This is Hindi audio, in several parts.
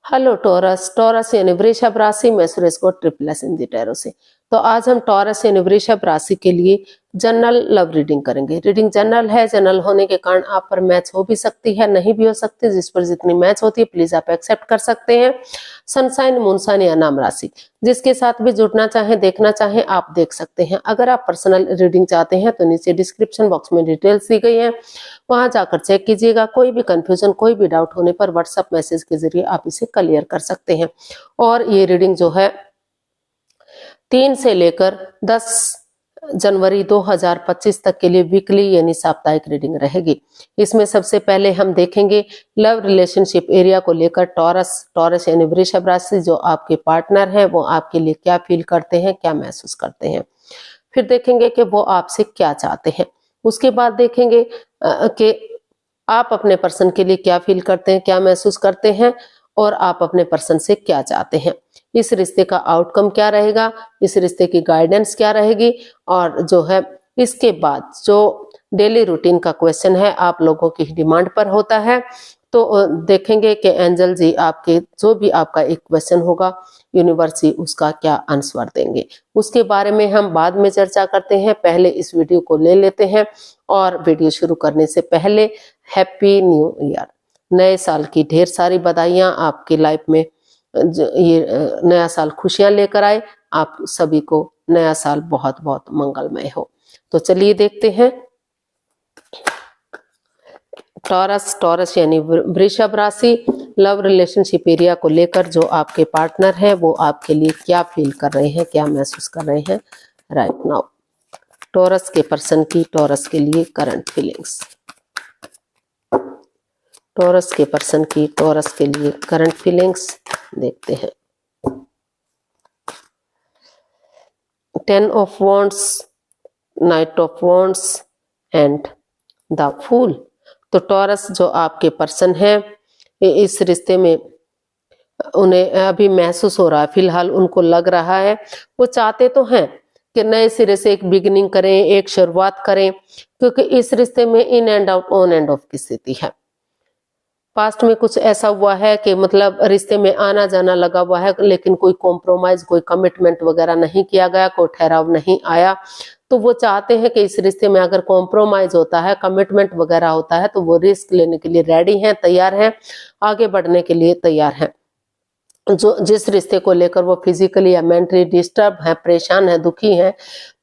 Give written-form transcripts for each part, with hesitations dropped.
Hello taurus. टॉरस यानी वृषभ राशि में सुरेश को ट्रिपल एस इन दी टैरो से। तो आज हम टॉरस यानी वृषभ राशि के लिए जनरल लव रीडिंग करेंगे। रीडिंग जनरल है, जनरल होने के कारण आप पर मैच हो भी सकती है, नहीं भी हो सकती। जिस पर जितनी मैच होती है प्लीज आप एक्सेप्ट कर सकते हैं। सनसाइन, मूनसाइन या नाम राशि, जिसके साथ भी जुड़ना चाहें, देखना चाहें, आप देख सकते हैं। अगर आप पर्सनल रीडिंग चाहते हैं तो नीचे डिस्क्रिप्शन बॉक्स में डिटेल्स दी गई है, वहां जाकर चेक कीजिएगा। कोई भी कंफ्यूजन, कोई भी डाउट होने पर व्हाट्सएप मैसेज के जरिए आप इसे क्लियर कर सकते हैं। और ये रीडिंग जो है 3 से लेकर 10 जनवरी 2025 तक के लिए वीकली यानी साप्ताहिक रीडिंग रहेगी। इसमें सबसे पहले हम देखेंगे लव रिलेशनशिप एरिया को लेकर टॉरस यानी वृषभ राशि जो आपके पार्टनर हैं वो आपके लिए क्या फील करते हैं, क्या महसूस करते हैं। फिर देखेंगे कि वो आपसे क्या चाहते हैं। उसके बाद देखेंगे कि आप अपने पर्सन के लिए क्या फील करते हैं, क्या महसूस करते हैं और आप अपने पर्सन से क्या चाहते हैं। इस रिश्ते का आउटकम क्या रहेगा, इस रिश्ते की गाइडेंस क्या रहेगी। और जो है इसके बाद जो डेली रूटीन का क्वेश्चन है आप लोगों की डिमांड पर होता है, तो देखेंगे कि एंजल जी आपके जो भी आपका एक क्वेश्चन होगा यूनिवर्स जी उसका क्या आंसर देंगे। उसके बारे में हम बाद में चर्चा करते हैं। पहले इस वीडियो को ले लेते हैं। और वीडियो शुरू करने से पहले हैप्पी न्यू ईयर, नए साल की ढेर सारी बधाइयां आपकी लाइफ में। ये नया साल खुशियां लेकर आए। आप सभी को नया साल बहुत बहुत मंगलमय हो। तो चलिए देखते हैं टॉरस यानी वृषभ राशि लव रिलेशनशिप एरिया को लेकर जो आपके पार्टनर हैं वो आपके लिए क्या फील कर रहे हैं, क्या महसूस कर रहे हैं राइट नाउ। टॉरस के पर्सन की टॉरस के लिए करंट फीलिंग्स। टॉरस के पर्सन की टॉरस के लिए करंट फीलिंग्स देखते हैं। 10 of wands, knight of wands and the fool. तो टॉरस जो आपके पर्सन है इस रिश्ते में उन्हें अभी महसूस हो रहा है, फिलहाल उनको लग रहा है, वो चाहते तो हैं कि नए सिरे से एक बिगिनिंग करें, एक शुरुआत करें, क्योंकि इस रिश्ते में in and out, on end of की स्थिति है। पास्ट में कुछ ऐसा हुआ है कि मतलब रिश्ते में आना जाना लगा हुआ है, लेकिन कोई कॉम्प्रोमाइज, कोई कमिटमेंट वगैरह नहीं किया गया, कोई ठहराव नहीं आया। तो वो चाहते हैं कि इस रिश्ते में अगर कॉम्प्रोमाइज होता है, कमिटमेंट वगैरह होता है, तो वो रिस्क लेने के लिए रेडी हैं, तैयार हैं, आगे बढ़ने के लिए तैयार हैं। जो जिस रिश्ते को लेकर वो फिजिकली या मेंटली डिस्टर्ब है, परेशान है, दुखी है,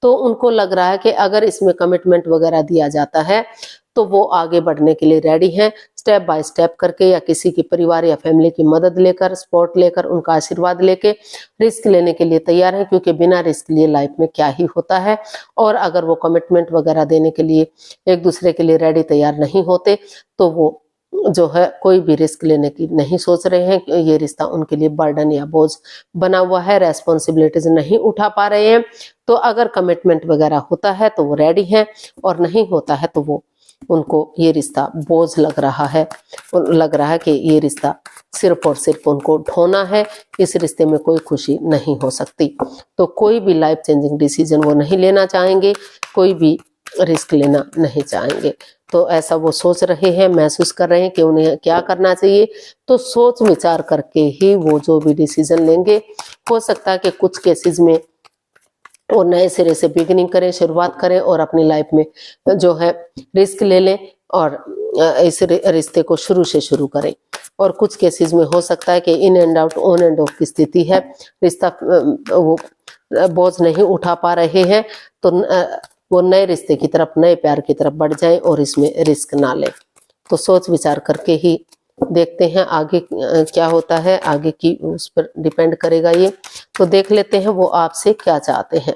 तो उनको लग रहा है कि अगर इसमें कमिटमेंट वगैरह दिया जाता है तो वो आगे बढ़ने के लिए रेडी हैं। स्टेप बाय स्टेप करके या किसी की परिवार या फैमिली की मदद लेकर, सपोर्ट लेकर, उनका आशीर्वाद लेके रिस्क लेने के लिए तैयार हैं, क्योंकि बिना रिस्क लिए लाइफ में क्या ही होता है। और अगर वो कमिटमेंट वगैरह देने के लिए एक दूसरे के लिए रेडी तैयार नहीं होते तो वो जो है कोई भी रिस्क लेने की नहीं सोच रहे हैं। ये रिश्ता उनके लिए बर्डन या बोझ बना हुआ है, रेस्पॉन्सिबिलिटीज नहीं उठा पा रहे हैं। तो अगर कमिटमेंट वगैरह होता है तो वो रेडी हैं, और नहीं होता है तो वो उनको ये रिश्ता बोझ लग रहा है कि ये रिश्ता सिर्फ और सिर्फ उनको ढोना है। इस रिश्ते में कोई खुशी नहीं हो सकती। तो कोई भी लाइफ चेंजिंग डिसीजन वो नहीं लेना चाहेंगे, कोई भी रिस्क लेना नहीं चाहेंगे। तो ऐसा वो सोच रहे हैं, महसूस कर रहे हैं कि उन्हें क्या करना चाहिए। तो सोच विचार करके ही वो जो भी डिसीजन लेंगे। हो सकता है कि कुछ केसेस में वो नए सिरे से बिगिनिंग करें, शुरुआत करें और अपनी लाइफ में जो है रिस्क ले लें और इस रिश्ते को शुरू से शुरू करें। और कुछ केसेस में हो सकता है कि in and out, on end of की स्थिति है, रिश्ता वो बोझ नहीं उठा पा रहे हैं, तो वो नए रिश्ते की तरफ, नए प्यार की तरफ बढ़ जाएं और इसमें रिस्क ना लें। तो सोच विचार करके ही देखते हैं आगे क्या होता है, आगे की उस पर डिपेंड करेगा ये। तो देख लेते हैं वो आपसे क्या चाहते हैं।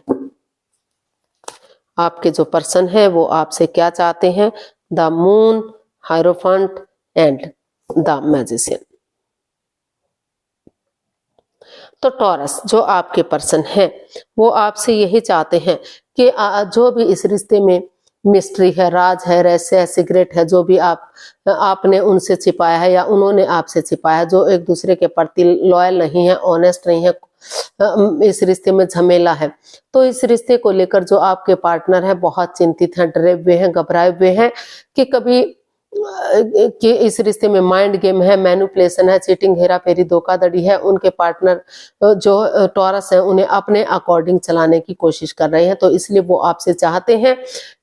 आपके जो पर्सन है वो आपसे क्या चाहते हैं। The moon, hierophant and the magician. तो टॉरस जो आपके पर्सन है वो आपसे यही चाहते हैं कि जो भी इस रिश्ते में मिस्ट्री है, राज है, रहस्य है, सीक्रेट है, जो भी आपने उनसे छिपाया है या उन्होंने आपसे छिपाया है, जो एक दूसरे के प्रति लॉयल नहीं है, ऑनेस्ट नहीं है, इस रिश्ते में झमेला है, तो इस रिश्ते को लेकर जो आपके पार्टनर है बहुत चिंतित हैं, डरे हुए हैं, घबराए हुए हैं कि कभी कि इस रिश्ते में माइंड गेम है, मैनिपुलेशन है, चीटिंग, हेरा फेरी, धोखाधड़ी है, उनके पार्टनर जो टॉरस है उन्हें अपने अकॉर्डिंग चलाने की कोशिश कर रहे हैं। तो इसलिए वो आपसे चाहते हैं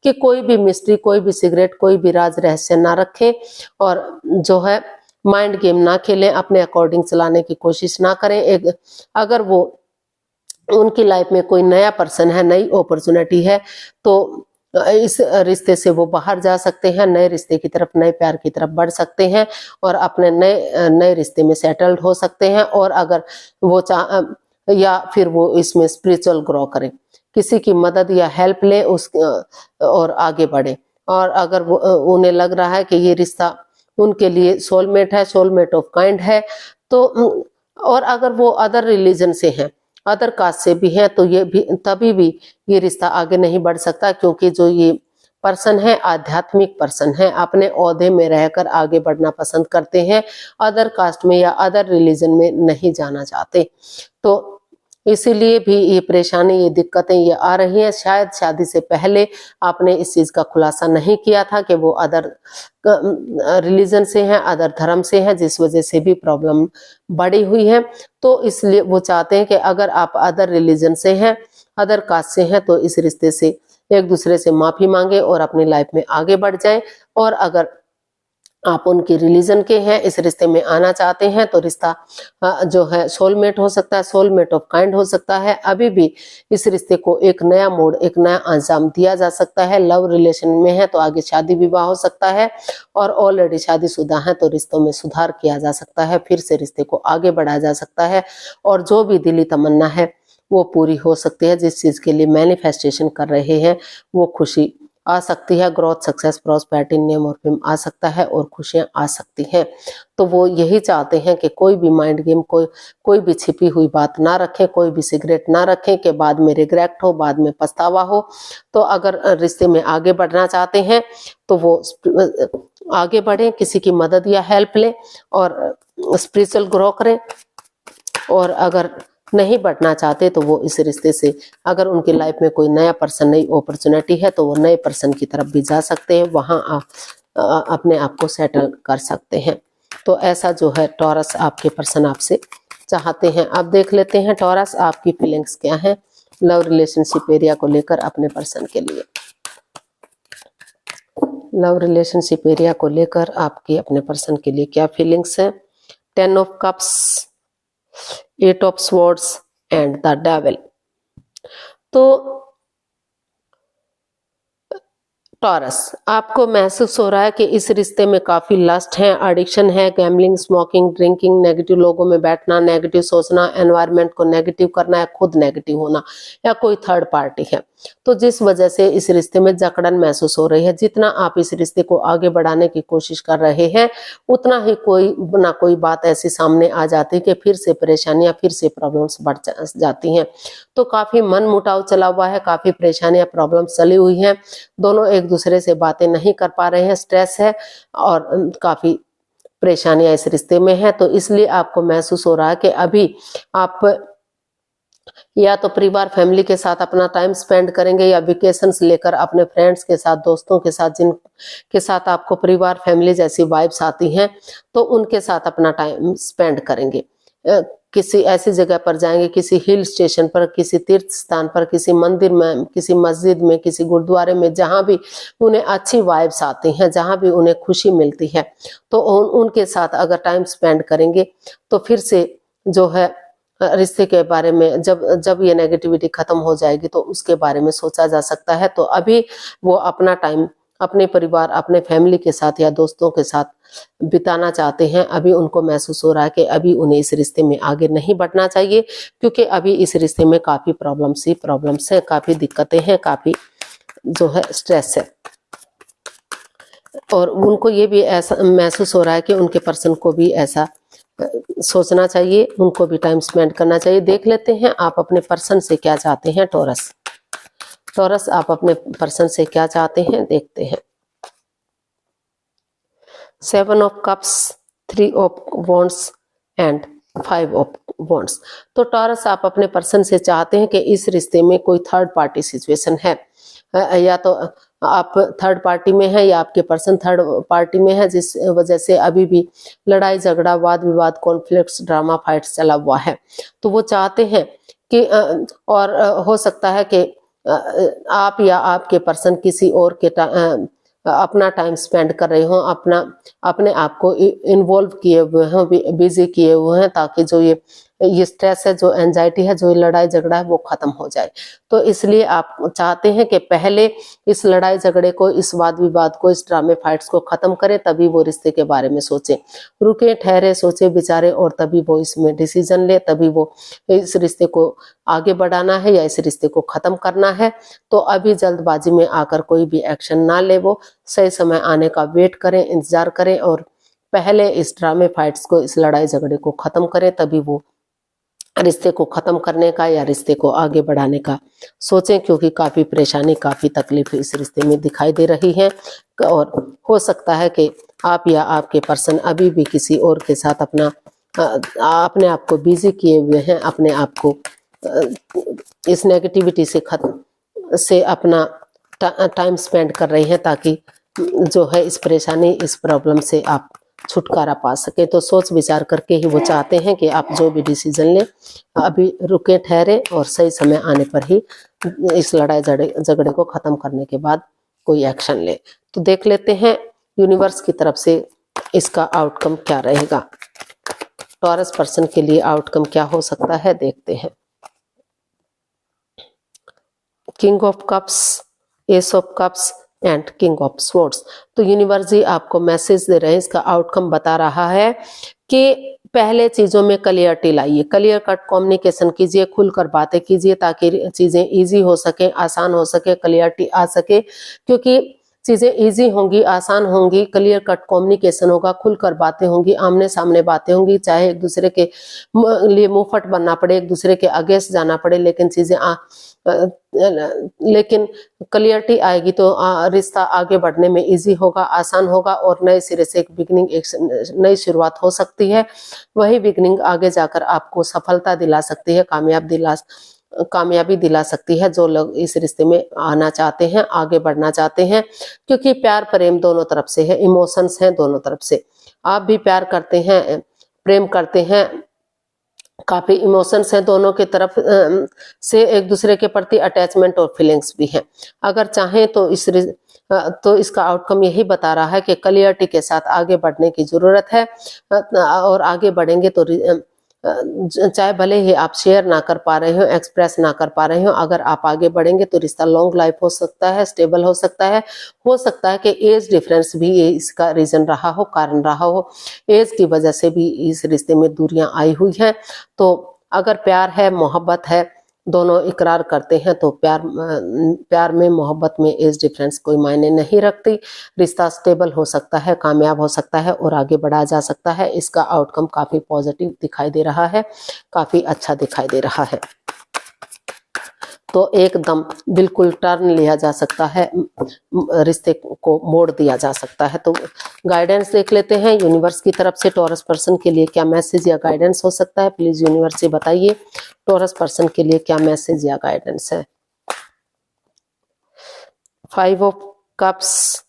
कि कोई भी मिस्ट्री, कोई भी सीक्रेट, कोई भी राज रहस्य ना रखें और जो है माइंड गेम ना खेलें, अपने अकॉर्डिंग चलाने की कोशिश ना करें। अगर वो उनकी लाइफ में कोई नया पर्सन है, नई अपॉर्चुनिटी है, तो इस रिश्ते से वो बाहर जा सकते हैं, नए रिश्ते की तरफ, नए प्यार की तरफ बढ़ सकते हैं और अपने नए रिश्ते में सेटल्ड हो सकते हैं। और अगर वो या फिर वो इसमें स्पिरिचुअल ग्रो करें, किसी की मदद या हेल्प ले और आगे बढ़े। और अगर वो उन्हें लग रहा है कि ये रिश्ता उनके लिए सोलमेट है, सोलमेट ऑफ काइंड है, तो और अगर वो अदर रिलीजन से हैं, अदर कास्ट से भी हैं, तो ये भी तभी भी ये रिश्ता आगे नहीं बढ़ सकता, क्योंकि जो ये पर्सन है आध्यात्मिक पर्सन है, अपने ओहदे में रहकर आगे बढ़ना पसंद करते हैं, अदर कास्ट में या अदर रिलीजन में नहीं जाना चाहते। तो इसीलिए भी ये परेशानी, ये दिक्कतें ये आ रही हैं। शायद शादी से पहले आपने इस चीज का खुलासा नहीं किया था कि वो अदर रिलीजन से हैं, अदर धर्म से हैं, जिस वजह से भी प्रॉब्लम बढ़ी हुई है। तो इसलिए वो चाहते हैं कि अगर आप अदर रिलीजन से हैं, अदर कास्ट से हैं, तो इस रिश्ते से एक दूसरे से माफी मांगे और अपनी लाइफ में आगे बढ़ जाएं। और अगर आप उनकी रिलीजन के हैं, इस रिश्ते में आना चाहते हैं, तो रिश्ता जो है सोलमेट हो सकता है, सोलमेट ऑफ काइंड हो सकता है। अभी भी इस रिश्ते को एक नया मोड़, एक नया अंजाम दिया जा सकता है। लव रिलेशन में है तो आगे शादी विवाह हो सकता है, और ऑलरेडी शादीशुदा है तो रिश्तों में सुधार किया जा सकता है, फिर से रिश्ते को आगे बढ़ाया जा सकता है, और जो भी दिली तमन्ना है वो पूरी हो सकती है। जिस चीज के लिए मैनिफेस्टेशन कर रहे हैं वो खुशी आ सकती है, ग्रोथ, सक्सेस, प्रॉस्पेरिटी, नेम और फेम आ सकता है, और खुशियां आ सकती हैं। तो वो यही चाहते हैं कि कोई भी माइंड गेम, कोई भी छिपी हुई बात ना रखें, कोई भी सिगरेट ना रखें कि बाद में रिग्रेट हो, बाद में पछतावा हो। तो अगर रिश्ते में आगे बढ़ना चाहते हैं तो वो आगे बढ़ें, किसी की मदद या हेल्प लें और स्पिरिचुअल ग्रो करें। और अगर नहीं बढ़ना चाहते तो वो इस रिश्ते से, अगर उनकी लाइफ में कोई नया पर्सन, नई अपॉर्चुनिटी है, तो वो नए पर्सन की तरफ भी जा सकते हैं, वहां अपने आप को सेटल कर सकते हैं। तो ऐसा जो है टॉरस आपके पर्सन आपसे चाहते हैं। अब देख लेते हैं टॉरस आपकी फीलिंग्स क्या हैं लव रिलेशनशिप एरिया को लेकर अपने पर्सन के लिए। लव रिलेशनशिप एरिया को लेकर आपकी अपने पर्सन के लिए क्या फीलिंग्स है। 10 of cups, 8 of swords and the devil. तो टॉरस, आपको महसूस हो रहा है कि इस रिश्ते में काफी लस्ट है, एडिक्शन है, गैम्बलिंग, स्मोकिंग, ड्रिंकिंग, नेगेटिव लोगों में बैठना, नेगेटिव सोचना, एनवायरनमेंट को नेगेटिव करना है, खुद नेगेटिव होना, या कोई थर्ड पार्टी है। तो जिस वजह से इस रिश्ते में जकड़न महसूस हो रही है। जितना आप इस रिश्ते को आगे बढ़ाने की कोशिश कर रहे हैं, उतना ही कोई ना कोई बात ऐसी सामने आ जाती है कि फिर से परेशानियां, फिर से प्रॉब्लम्स बढ़ जाती हैं। तो काफी मन मुटाव चला हुआ है, काफी परेशानियां, प्रॉब्लम्स चली हुई हैं, दोनों एक दूसरे से बातें नहीं कर पा रहे हैं, स्ट्रेस है और काफी परेशानियां इस रिश्ते में है। तो इसलिए आपको महसूस हो रहा है कि अभी आप या तो परिवार, फैमिली के साथ अपना टाइम स्पेंड करेंगे, या वेकेशंस लेकर अपने फ्रेंड्स के साथ, दोस्तों के साथ, जिनके साथ आपको परिवार, फैमिली जैसी वाइब्स आती हैं, तो उनके साथ अपना टाइम स्पेंड करेंगे। किसी ऐसी जगह पर जाएंगे, किसी हिल स्टेशन पर, किसी तीर्थ स्थान पर, किसी मंदिर में, किसी मस्जिद में, किसी गुरुद्वारे में, जहां भी उन्हें अच्छी वाइब्स आती हैं, जहां भी उन्हें खुशी मिलती है, तो उनके साथ अगर टाइम स्पेंड करेंगे तो फिर से जो है रिश्ते के बारे में, जब ये नेगेटिविटी खत्म हो जाएगी तो उसके बारे में सोचा जा सकता है। तो अभी वो अपना टाइम अपने परिवार, अपने फैमिली के साथ या दोस्तों के साथ बिताना चाहते हैं। अभी उनको महसूस हो रहा है कि अभी उन्हें इस रिश्ते में आगे नहीं बढ़ना चाहिए, क्योंकि अभी इस रिश्ते में काफी प्रॉब्लम्स है, काफी दिक्कतें हैं, काफी जो है स्ट्रेस है। और उनको ये भी ऐसा महसूस हो रहा है कि उनके पर्सन को भी ऐसा सोचना चाहिए, उनको भी टाइम स्पेंड करना चाहिए। देख लेते हैं आप अपने पर्सन से क्या चाहते हैं। टॉरस आप अपने पर्सन से क्या चाहते हैं, देखते हैं। 7 of cups, 3 of wands and 5 of wands. तो टॉरस आप अपने पर्सन से चाहते हैं कि इस रिश्ते में कोई थर्ड पार्टी सिचुएशन है, या तो आप थर्ड पार्टी में हैं या आपके पर्सन थर्ड पार्टी में है, जिस वजह से अभी भी लड़ाई झगड़ा वाद विवाद कॉन्फ्लिक्ट्स ड्रामा फाइट्स चला हुआ है। तो वो चाहते हैं कि और हो सकता है कि आप या आपके पर्सन किसी और के अपना टाइम स्पेंड कर रहे हो, अपने आप को इन्वॉल्व किए हुए हैं, बिजी किए हुए हैं, ताकि जो ये स्ट्रेस है, जो एंजाइटी है, जो लड़ाई झगड़ा है, वो खत्म हो जाए। तो इसलिए आप चाहते हैं कि पहले इस लड़ाई झगड़े को, इस वाद विवाद को, इस ड्रामे फाइट्स को खत्म करें, तभी वो रिश्ते के बारे में सोचें। रुके, ठहरे, सोचे विचारे और तभी वो इसमें डिसीजन ले, तभी वो इस रिश्ते को आगे बढ़ाना है या इस रिश्ते को खत्म करना है। तो अभी जल्दबाजी में आकर कोई भी एक्शन ना ले, वो सही समय आने का वेट करें, इंतजार करें और पहले इस ड्रामे फाइट्स को, इस लड़ाई झगड़े को खत्म करें, तभी वो रिश्ते को खत्म करने का या रिश्ते को आगे बढ़ाने का सोचें। क्योंकि काफी परेशानी, काफी तकलीफ इस रिश्ते में दिखाई दे रही है और हो सकता है कि आप या आपके पर्सन अभी भी किसी और के साथ अपने आप को बिजी किए हुए हैं, अपने आप को इस नेगेटिविटी से अपना टाइम स्पेंड कर रही हैं, ताकि जो है इस परेशानी, इस प्रॉब्लम से आप छुटकारा पा सके। तो सोच विचार करके ही वो चाहते हैं कि आप जो भी डिसीजन लें, अभी रुके, ठहरे और सही समय आने पर ही इस लड़ाई झगड़े को खत्म करने के बाद कोई एक्शन ले। तो देख लेते हैं यूनिवर्स की तरफ से इसका आउटकम क्या रहेगा। टॉरस पर्सन के लिए आउटकम क्या हो सकता है, देखते हैं। King of cups, S of cups and king of swords. तो यूनिवर्स जी आपको मैसेज दे रहे हैं, इसका आउटकम बता रहा है कि पहले चीजों में क्लियरिटी लाइए, क्लियर कट कम्युनिकेशन कीजिए, खुलकर बातें कीजिए, ताकि चीजें इजी हो सके, आसान हो सके, क्लियरिटी आ सके। क्योंकि चीजें इजी होंगी, आसान होंगी, क्लियर कट कम्युनिकेशन होगा, खुलकर बातें होंगी, आमने सामने बातें होंगी, चाहे एक दूसरे के लिए मुंहफट बनना पड़े, एक दूसरे के अगेंस्ट जाना पड़े, लेकिन क्लियरिटी आएगी तो रिश्ता आगे बढ़ने में इजी होगा, आसान होगा और नए सिरे से एक बिगनिंग, एक नई शुरुआत हो सकती है। वही बिगनिंग आगे जाकर आपको सफलता दिला सकती है, कामयाबी दिला सकती है। जो लोग इस रिश्ते में आना चाहते हैं, आगे बढ़ना चाहते हैं, क्योंकि प्यार प्रेम दोनों तरफ से है, इमोशंस हैं दोनों तरफ से। आप भी प्यार करते हैं, प्रेम करते हैं, काफी इमोशंस हैं दोनों की तरफ से, एक दूसरे के प्रति अटैचमेंट और फीलिंग्स भी हैं। अगर चाहें तो इसका आउटकम यही बता रहा है कि क्लियरिटी के साथ आगे बढ़ने की जरूरत है। और आगे बढ़ेंगे तो चाहे भले ही आप शेयर ना कर पा रहे हो, एक्सप्रेस ना कर पा रहे हो, अगर आप आगे बढ़ेंगे तो रिश्ता लॉन्ग लाइफ हो सकता है, स्टेबल हो सकता है। हो सकता है कि एज डिफरेंस भी ये इसका रीजन रहा हो, कारण रहा हो। एज की वजह से भी इस रिश्ते में दूरियां आई हुई हैं। तो अगर प्यार है, मोहब्बत है, दोनों इकरार करते हैं, तो प्यार में, मोहब्बत में एज डिफरेंस कोई मायने नहीं रखती। रिश्ता स्टेबल हो सकता है, कामयाब हो सकता है और आगे बढ़ाया जा सकता है। इसका आउटकम काफी पॉजिटिव दिखाई दे रहा है, काफी अच्छा दिखाई दे रहा है। तो एकदम बिल्कुल टर्न लिया जा सकता है, रिश्ते को मोड़ दिया जा सकता है। तो गाइडेंस देख लेते हैं यूनिवर्स की तरफ से टॉरस पर्सन के लिए क्या मैसेज या गाइडेंस हो सकता है। प्लीज यूनिवर्स से बताइए टॉरस पर्सन के लिए क्या मैसेज या गाइडेंस है। 5 of cups,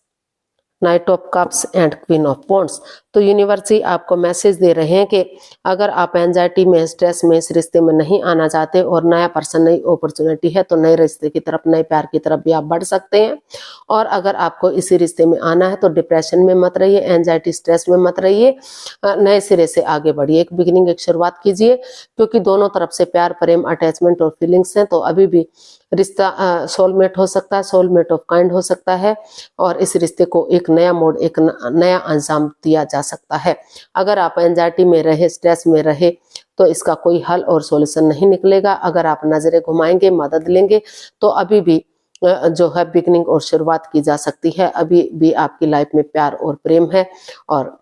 night of cups and queen of wands. तो यूनिवर्स ही आपको मैसेज दे रहे हैं कि अगर आप एंजाइटी में, स्ट्रेस में, इस रिश्ते में नहीं आना चाहते और नया पर्सन, नई अपॉर्चुनिटी है, तो नए रिश्ते की तरफ, नए प्यार की तरफ भी आप बढ़ सकते हैं। और अगर आपको इसी रिश्ते में आना है तो डिप्रेशन में मत रहिए, एंजाइटी स्ट्रेस में मत रहिए, नए सिरे से आगे बढ़िए, एक बिगिनिंग, एक शुरुआत कीजिए। क्योंकि दोनों तरफ से प्यार प्रेम, अटैचमेंट और फीलिंग्स हैं, तो अभी भी रिश्ता सोलमेट हो सकता है, सोलमेट ऑफ काइंड हो सकता है और इस रिश्ते को एक नया मोड़, एक नया अंजाम दिया जा सकता है। अगर आप एंजाइटी में रहे, स्ट्रेस में रहे, तो इसका कोई हल और सॉल्यूशन नहीं निकलेगा। अगर आप नजरें घुमाएंगे, मदद लेंगे, तो अभी भी जो है बिगनिंग और शुरुआत की जा सकती है। अभी भी आपकी लाइफ में प्यार और प्रेम है और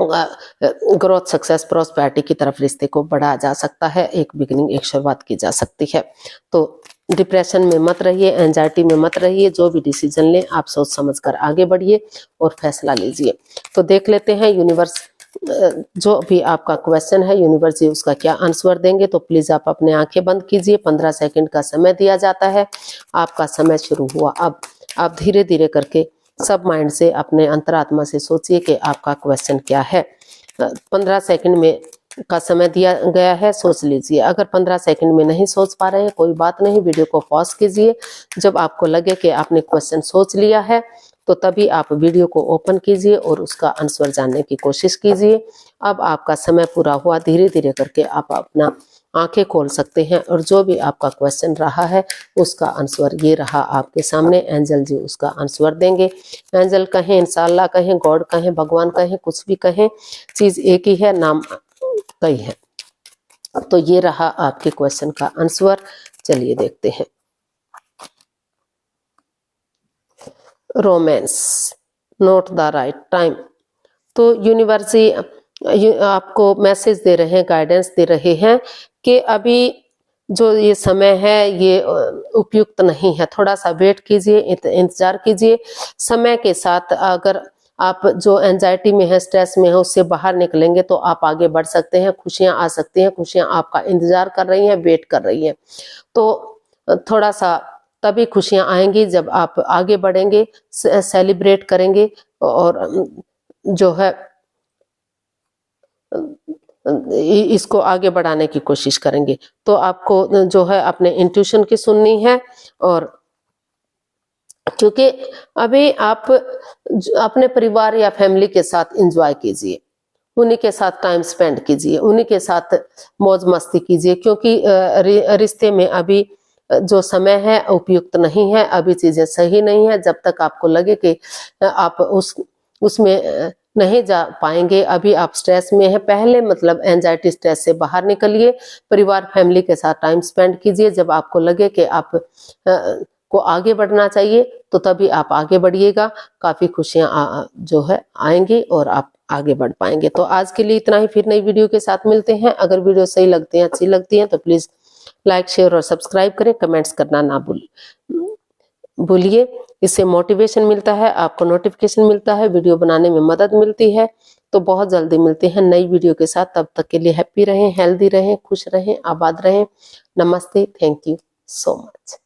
ग्रोथ, सक्सेस, प्रॉस्पेरिटी की तरफ रिश्ते को बढ़ाया जा सकता है, एक बिगनिंग, एक शुरुआत की जा सकती है। तो डिप्रेशन में मत रहिए, एंजाइटी में मत रहिए, जो भी डिसीजन लें आप सोच समझकर आगे बढ़िए और फैसला लीजिए। तो देख लेते हैं यूनिवर्स जो भी आपका क्वेश्चन है, यूनिवर्स जी उसका क्या आंसर देंगे। तो प्लीज आप अपने आंखें बंद कीजिए, 15 सेकंड का समय दिया जाता है। आपका समय शुरू हुआ अब। आप धीरे धीरे करके सब माइंड से अपने अंतरात्मा से सोचिए कि आपका क्वेश्चन क्या है। 15 सेकंड में का समय दिया गया है, सोच लीजिए। अगर 15 सेकंड में नहीं सोच पा रहे हैं कोई बात नहीं, वीडियो को पॉज कीजिए। जब आपको लगे कि आपने क्वेश्चन सोच लिया है तो तभी आप वीडियो को ओपन कीजिए और उसका आंसर जानने की कोशिश कीजिए। अब आपका समय पूरा हुआ, धीरे धीरे करके आप अपना आंखें खोल सकते हैं और जो भी आपका क्वेश्चन रहा है उसका आंसर ये रहा आपके सामने। एंजल जी उसका आंसर देंगे। एंजल कहें, इंशाल्लाह कहें, गॉड कहें, भगवान कहें, कुछ भी कहें, चीज एक ही है, नाम कई है। तो ये रहा आपके क्वेश्चन का आंसर। चलिए देखते हैं। Romance, not the right time. तो यूनिवर्स आपको मैसेज दे रहे हैं, गाइडेंस दे रहे हैं कि अभी जो ये समय है ये उपयुक्त नहीं है, थोड़ा सा वेट कीजिए, इंतजार कीजिए। समय के साथ अगर आप जो एंजाइटी में है, स्ट्रेस में है, उससे बाहर निकलेंगे तो आप आगे बढ़ सकते हैं। खुशियां आ सकती हैं, खुशियां आपका इंतजार कर रही हैं, वेट कर रही हैं। तो थोड़ा सा तभी खुशियां आएंगी जब आप आगे बढ़ेंगे, सेलिब्रेट करेंगे और जो है इसको आगे बढ़ाने की कोशिश करेंगे। तो आपको जो है अपने इंट्यूशन की सुननी है। और क्योंकि अभी आप अपने परिवार या फैमिली के साथ एंजॉय कीजिए, उन्हीं के साथ टाइम स्पेंड कीजिए, उन्हीं के साथ मौज मस्ती कीजिए। क्योंकि रिश्ते में अभी जो समय है उपयुक्त नहीं है, अभी चीजें सही नहीं है। जब तक आपको लगे कि आप उसमें नहीं जा पाएंगे, अभी आप स्ट्रेस में हैं, पहले मतलब एंजाइटी स्ट्रेस से बाहर निकलिए, परिवार फैमिली के साथ टाइम स्पेंड कीजिए। जब आपको लगे कि आप को आगे बढ़ना चाहिए तो तभी आप आगे बढ़िएगा। काफी खुशियां जो है आएंगी और आप आगे बढ़ पाएंगे। तो आज के लिए इतना ही, फिर नई वीडियो के साथ मिलते हैं। अगर वीडियो सही लगती है, अच्छी लगती है तो प्लीज लाइक, शेयर और सब्सक्राइब करें। कमेंट्स करना ना भूलिए। इससे मोटिवेशन मिलता है, आपको नोटिफिकेशन मिलता है, वीडियो बनाने में मदद मिलती है। तो बहुत जल्दी मिलते हैं नई वीडियो के साथ। तब तक के लिए हैप्पी रहें, हेल्दी रहें, खुश रहें, आबाद रहें। नमस्ते, थैंक यू सो मच।